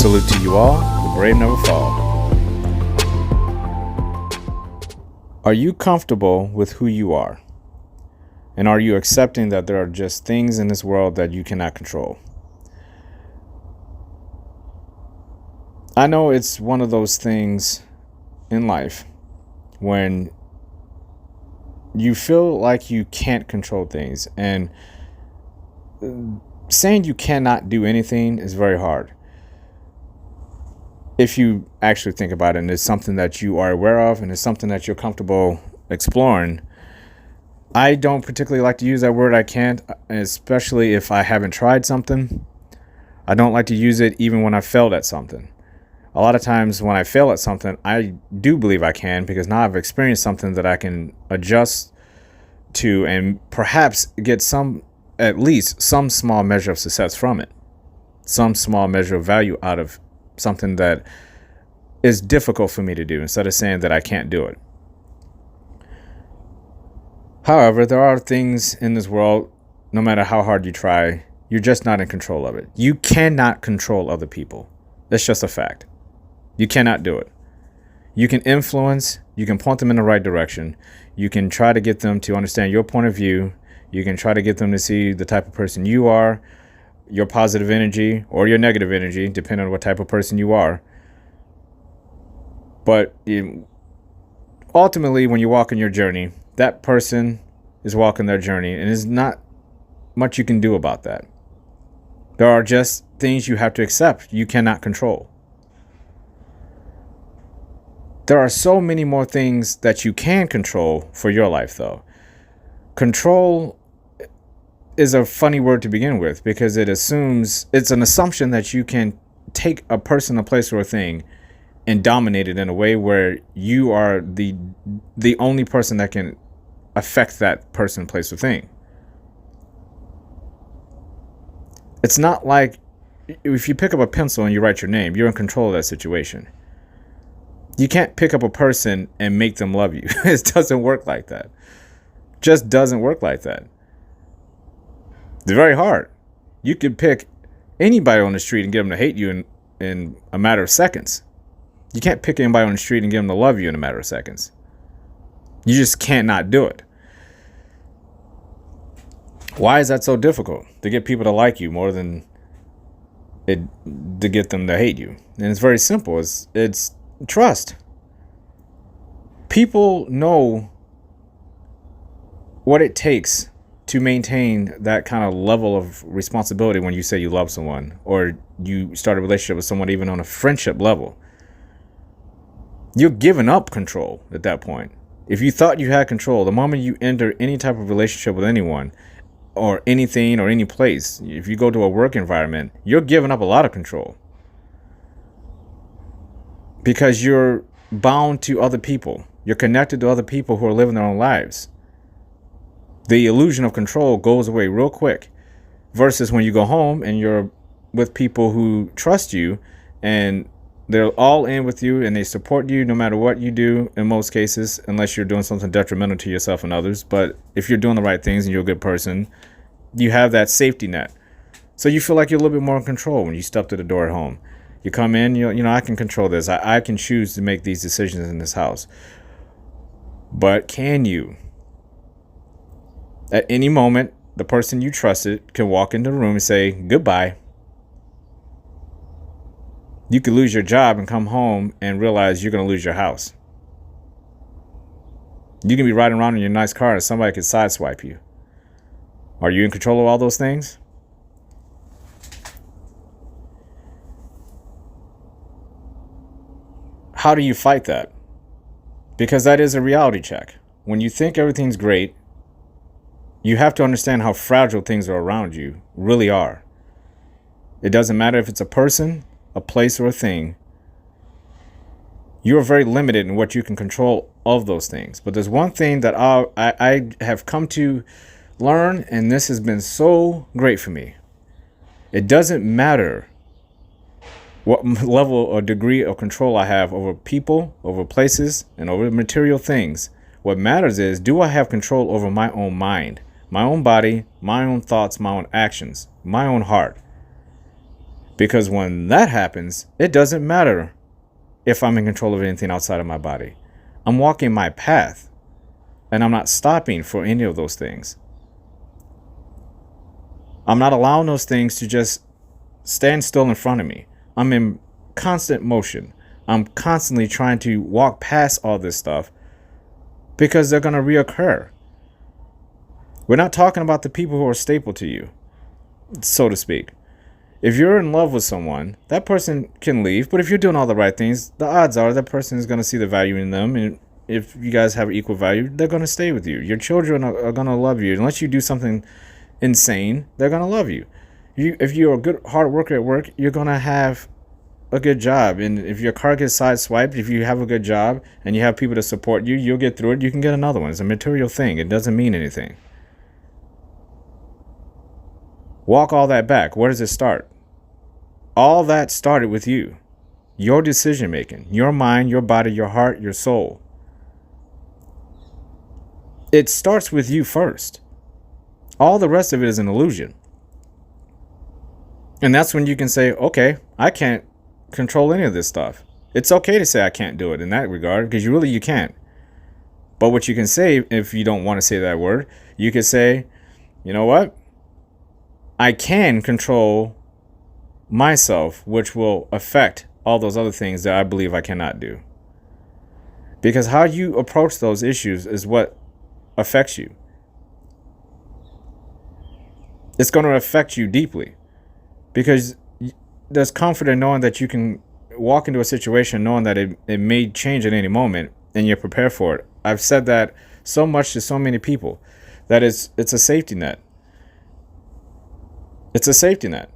Salute to you all. The brave never fall. Are you comfortable with who you are? And are you accepting that there are just things in this world that you cannot control? I know it's one of those things in life when you feel like you can't control things, and saying you cannot do anything is very hard. If you actually think about it, and it's something that you are aware of and it's something that you're comfortable exploring, I don't particularly like to use that word I can't, especially if I haven't tried something. I don't like to use it even when I failed at something. A lot of times when I fail at something, I do believe I can, because now I've experienced something that I can adjust to and perhaps get at least some small measure of success from it. Some small measure of value out of something that is difficult for me to do, instead of saying that I can't do it. However, there are things in this world, no matter how hard you try, you're just not in control of it. You cannot control other people. That's just a fact. You cannot do it. You can influence, you can point them in the right direction. You can try to get them to understand your point of view. You can try to get them to see the type of person you are, your positive energy or your negative energy, depending on what type of person you are. But ultimately, when you walk in your journey, that person is walking their journey, and there's not much you can do about that. There are just things you have to accept you cannot control. There are so many more things that you can control for your life, though. Control is a funny word to begin with, because it's an assumption that you can take a person, a place, or a thing and dominate it in a way where you are the only person that can affect that person, place, or thing. It's not like if you pick up a pencil and you write your name, you're in control of that situation. You can't pick up a person and make them love you. It doesn't work like that. Just doesn't work like that. It's very hard. You could pick anybody on the street and get them to hate you in a matter of seconds. You can't pick anybody on the street and get them to love you in a matter of seconds. You just cannot do it. Why is that so difficult? To get people to like you more than to get them to hate you. And it's very simple. It's trust. People know what it takes to maintain that kind of level of responsibility when you say you love someone, or you start a relationship with someone, even on a friendship level. You're giving up control at that point. If you thought you had control, the moment you enter any type of relationship with anyone or anything or any place, if you go to a work environment, you're giving up a lot of control, because you're bound to other people. You're connected to other people who are living their own lives. The illusion of control goes away real quick, versus when you go home and you're with people who trust you and they're all in with you and they support you no matter what you do, in most cases, unless you're doing something detrimental to yourself and others. But if you're doing the right things and you're a good person, you have that safety net. So you feel like you're a little bit more in control when you step to the door at home. You come in, I can control this. I can choose to make these decisions in this house. But can you? At any moment, the person you trusted can walk into the room and say goodbye. You could lose your job and come home and realize you're going to lose your house. You can be riding around in your nice car and somebody could sideswipe you. Are you in control of all those things? How do you fight that? Because that is a reality check. When you think everything's great, you have to understand how fragile things are around you really are. It doesn't matter if it's a person, a place, or a thing. You are very limited in what you can control of those things. But there's one thing that I have come to learn, and this has been so great for me. It doesn't matter what level or degree of control I have over people, over places, and over material things. What matters is, do I have control over my own mind, my own body, my own thoughts, my own actions, my own heart? Because when that happens, it doesn't matter if I'm in control of anything outside of my body. I'm walking my path, and I'm not stopping for any of those things. I'm not allowing those things to just stand still in front of me. I'm in constant motion. I'm constantly trying to walk past all this stuff because they're going to reoccur. We're not talking about the people who are staple to you, so to speak. If you're in love with someone, that person can leave, but if you're doing all the right things, the odds are that person is going to see the value in them, and if you guys have equal value, they're going to stay with you. Your children are going to love you. Unless you do something insane, they're going to love you. If you're a good hard worker at work, you're going to have a good job. And if your car gets sideswiped, if you have a good job and you have people to support you, you'll get through it. You can get another one. It's a material thing. It doesn't mean anything. Walk all that back. Where does it start? All that started with you. Your decision making, your mind, your body, your heart, your soul. It starts with you first. All the rest of it is an illusion. And that's when you can say, okay, I can't control any of this stuff. It's okay to say I can't do it in that regard, because you can't. But what you can say, if you don't want to say that word, you can say, you know what? I can control myself, which will affect all those other things that I believe I cannot do. Because how you approach those issues is what affects you. It's going to affect you deeply, because there's comfort in knowing that you can walk into a situation knowing that it may change at any moment and you're prepared for it. I've said that so much to so many people that it's a safety net. It's a safety net.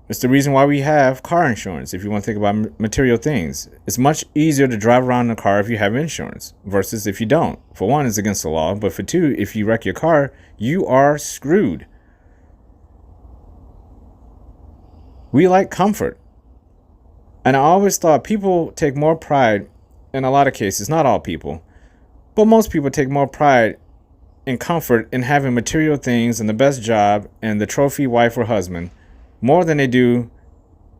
It's the reason why we have car insurance. If you want to think about material things, it's much easier to drive around in a car if you have insurance versus if you don't. For one, it's against the law, but for two, if you wreck your car, you are screwed. We like comfort. And I always thought people take more pride, in a lot of cases, not all people, but most people take more pride in comfort in having material things and the best job and the trophy wife or husband more than they do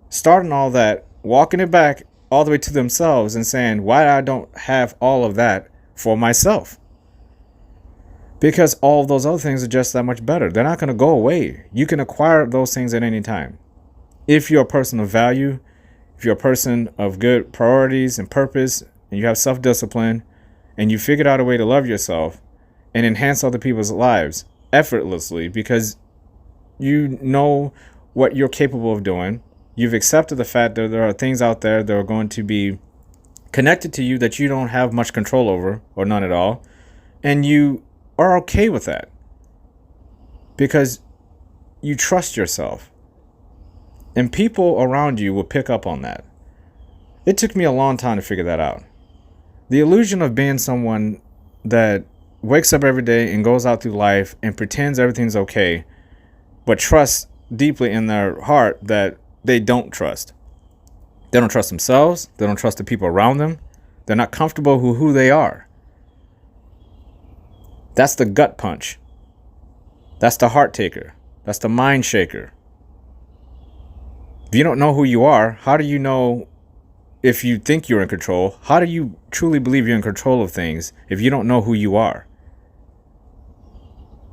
starting all that, walking it back all the way to themselves and saying, why I don't have all of that for myself? Because all of those other things are just that much better. They're not going to go away. You can acquire those things at any time. If you're a person of value, if you're a person of good priorities and purpose, and you have self-discipline, and you figured out a way to love yourself and enhance other people's lives effortlessly because you know what you're capable of doing, you've accepted the fact that there are things out there that are going to be connected to you that you don't have much control over or none at all, and you are okay with that because you trust yourself. And people around you will pick up on that. It took me a long time to figure that out. The illusion of being someone that wakes up every day and goes out through life and pretends everything's okay, but trusts deeply in their heart that they don't trust. They don't trust themselves. They don't trust the people around them. They're not comfortable with who they are. That's the gut punch. That's the heart taker. That's the mind shaker. If you don't know who you are, how do you know if you think you're in control? How do you truly believe you're in control of things if you don't know who you are?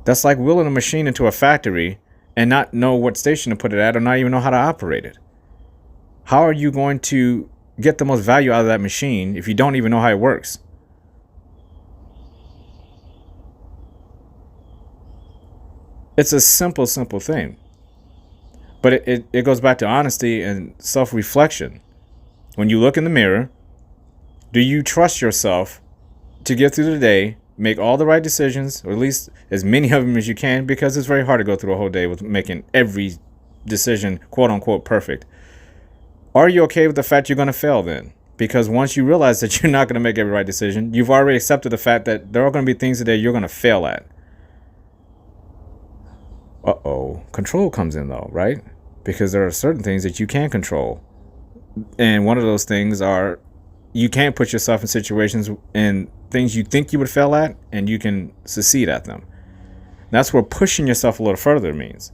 That's like wheeling a machine into a factory and not know what station to put it at or not even know how to operate it. How are you going to get the most value out of that machine if you don't even know how it works? It's a simple thing. But it goes back to honesty and self-reflection. When you look in the mirror, do you trust yourself to get through the day, make all the right decisions, or at least as many of them as you can, because it's very hard to go through a whole day with making every decision, quote unquote, perfect. Are you okay with the fact you're going to fail then? Because once you realize that you're not going to make every right decision, you've already accepted the fact that there are going to be things today you're going to fail at. Control comes in though, right? Because there are certain things that you can control. And one of those things are you can't put yourself in situations and things you think you would fail at and you can succeed at them. That's where pushing yourself a little further means.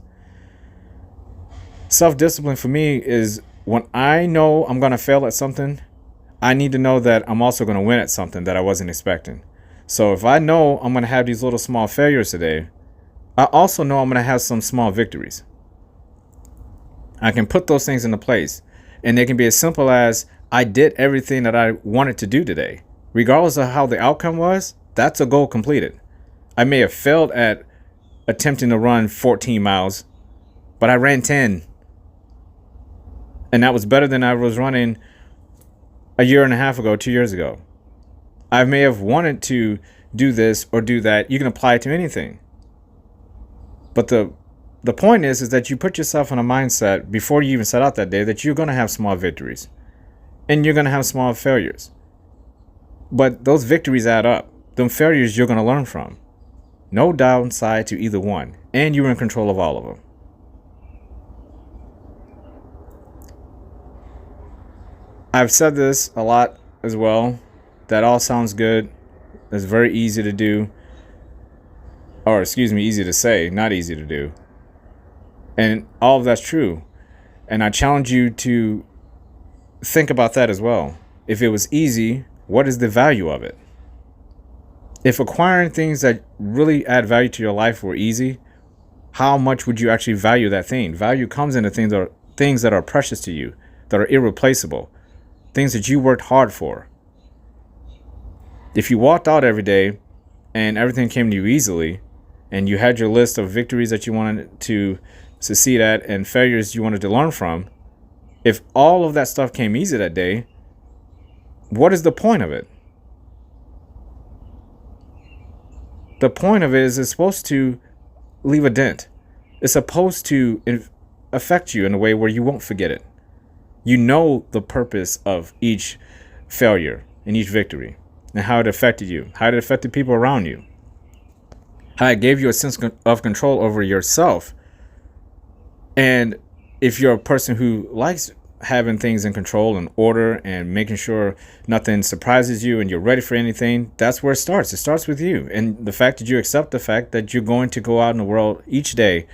Self-discipline for me is when I know I'm going to fail at something, I need to know that I'm also going to win at something that I wasn't expecting. So if I know I'm going to have these little small failures today, I also know I'm going to have some small victories. I can put those things into place, and they can be as simple as I did everything that I wanted to do today. Regardless of how the outcome was, that's a goal completed. I may have failed at attempting to run 14 miles, but I ran 10. And that was better than I was running a year and a half ago, 2 years ago. I may have wanted to do this or do that. You can apply it to anything. But the point is that you put yourself in a mindset before you even set out that day that you're going to have small victories and you're going to have small failures. But those victories add up. Them failures you're going to learn from. No downside to either one. And you're in control of all of them. I've said this a lot as well. That all sounds good. It's very easy to do. Or excuse me, easy to say, not easy to do. And all of that's true. And I challenge you to think about that as well. If it was easy, what is the value of it? If acquiring things that really add value to your life were easy, how much would you actually value that thing? Value comes into things that are precious to you, that are irreplaceable, things that you worked hard for. If you walked out every day and everything came to you easily, and you had your list of victories that you wanted to succeed at and failures you wanted to learn from, if all of that stuff came easy that day, what is the point of it? The point of it is it's supposed to leave a dent. It's supposed to affect you in a way where you won't forget it. You know the purpose of each failure and each victory and how it affected you, how it affected people around you, how it gave you a sense of control over yourself. And if you're a person who likes having things in control and order and making sure nothing surprises you and you're ready for anything, that's where it starts. It starts with you. And the fact that you accept the fact that you're going to go out in the world each day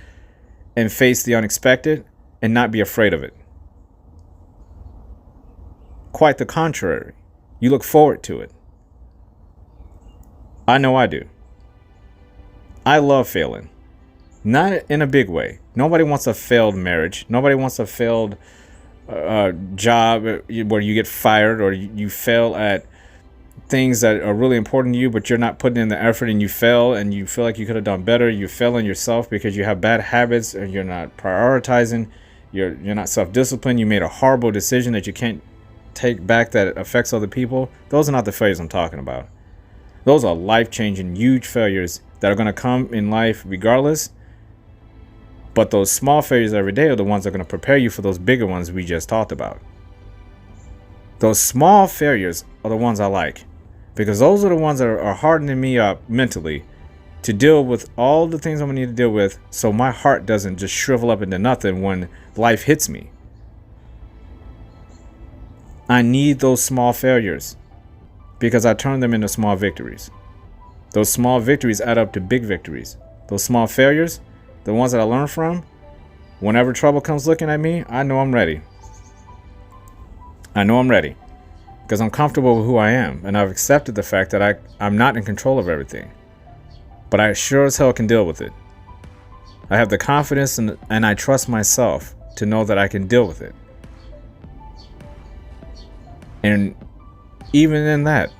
and face the unexpected and not be afraid of it. Quite the contrary. You look forward to it. I know I do. I love failing. Not in a big way. Nobody wants a failed marriage. Nobody wants a failed job where you get fired or you fail at things that are really important to you, but you're not putting in the effort and you fail and you feel like you could have done better. You fail on yourself because you have bad habits and you're not prioritizing. You're not self-disciplined. You made a horrible decision that you can't take back that affects other people. Those are not the failures I'm talking about. Those are life-changing, huge failures that are going to come in life regardless. But those small failures every day are the ones that are going to prepare you for those bigger ones we just talked about. Those small failures are the ones I like, because those are the ones that are hardening me up mentally to deal with all the things I'm going to need to deal with, so my heart doesn't just shrivel up into nothing when life hits me. I need those small failures because I turn them into small victories. Those small victories add up to big victories. Those small failures, the ones that I learn from, whenever trouble comes looking at me, I know I'm ready. I know I'm ready because I'm comfortable with who I am, and I've accepted the fact that I'm not in control of everything, but I sure as hell can deal with it. I have the confidence and I trust myself to know that I can deal with it. And even in that,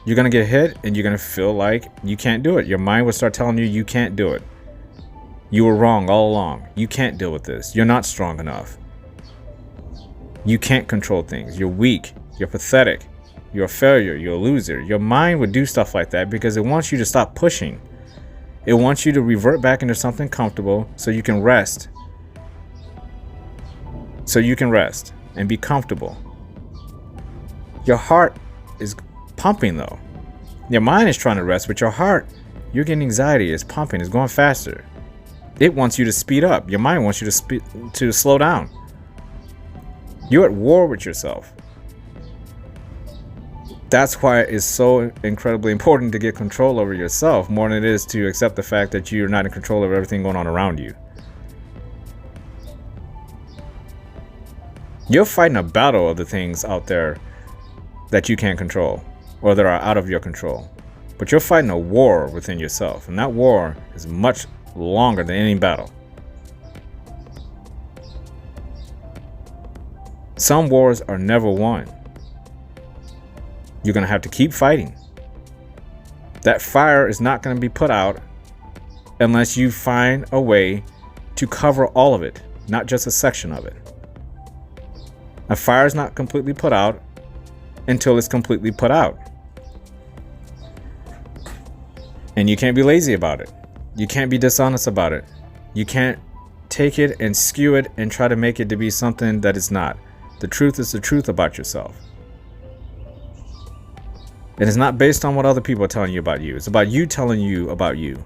you're going to get hit and you're going to feel like you can't do it. Your mind will start telling you you can't do it. You were wrong all along. You can't deal with this. You're not strong enough. You can't control things. You're weak. You're pathetic. You're a failure. You're a loser. Your mind would do stuff like that because it wants you to stop pushing. It wants you to revert back into something comfortable so you can rest. So you can rest and be comfortable. Your heart is pumping though. Your mind is trying to rest, but your heart, you're getting anxiety. It's pumping. It's going faster. It wants you to speed up. Your mind wants you to slow down. You're at war with yourself. That's why it's so incredibly important to get control over yourself more than it is to accept the fact that you're not in control of everything going on around you. You're fighting a battle of the things out there that you can't control or that are out of your control. But you're fighting a war within yourself, and that war is much longer than any battle. Some wars are never won. You're going to have to keep fighting. That fire is not going to be put out unless you find a way to cover all of it, not just a section of it. A fire is not completely put out until it's completely put out. And you can't be lazy about it. You can't be dishonest about it. You can't take it and skew it and try to make it to be something that it's not. The truth is the truth about yourself. And it's not based on what other people are telling you about you. It's about you telling you about you.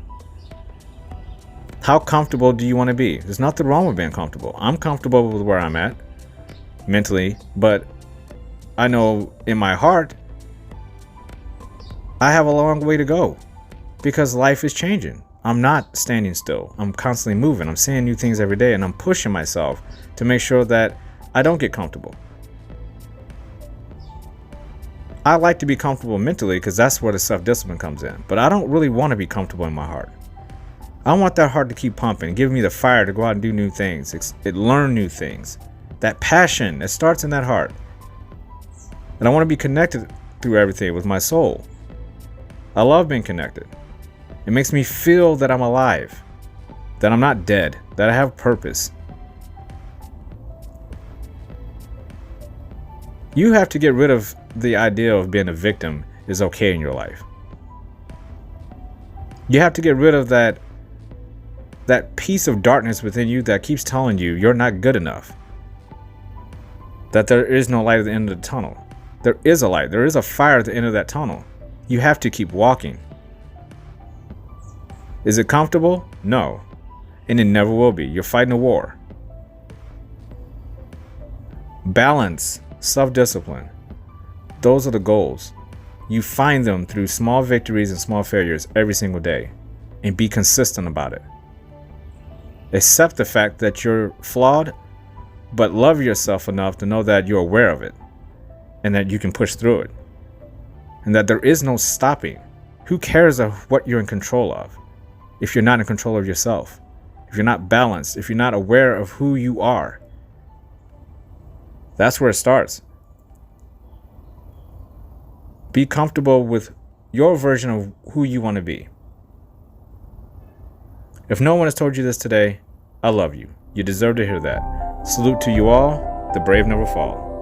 How comfortable do you want to be? There's nothing wrong with being comfortable. I'm comfortable with where I'm at mentally, but I know in my heart I have a long way to go because life is changing. I'm not standing still. I'm constantly moving. I'm seeing new things every day, and I'm pushing myself to make sure that I don't get comfortable. I like to be comfortable mentally because that's where the self-discipline comes in. But I don't really want to be comfortable in my heart. I want that heart to keep pumping, give me the fire to go out and do new things, learn new things. That passion, it starts in that heart. And I want to be connected through everything with my soul. I love being connected. It makes me feel that I'm alive, that I'm not dead, that I have purpose. You have to get rid of the idea of being a victim is okay in your life. You have to get rid of that piece of darkness within you that keeps telling you you're not good enough. That there is no light at the end of the tunnel. There is a light. There is a fire at the end of that tunnel. You have to keep walking. Is it comfortable? No. And it never will be. You're fighting a war. Balance, self-discipline. Those are the goals. You find them through small victories and small failures every single day. And be consistent about it. Accept the fact that you're flawed, but love yourself enough to know that you're aware of it. And that you can push through it. And that there is no stopping. Who cares of what you're in control of? If you're not in control of yourself, if you're not balanced, if you're not aware of who you are. That's where it starts. Be comfortable with your version of who you want to be. If no one has told you this today, I love you. You deserve to hear that. Salute to you all. The brave never fall.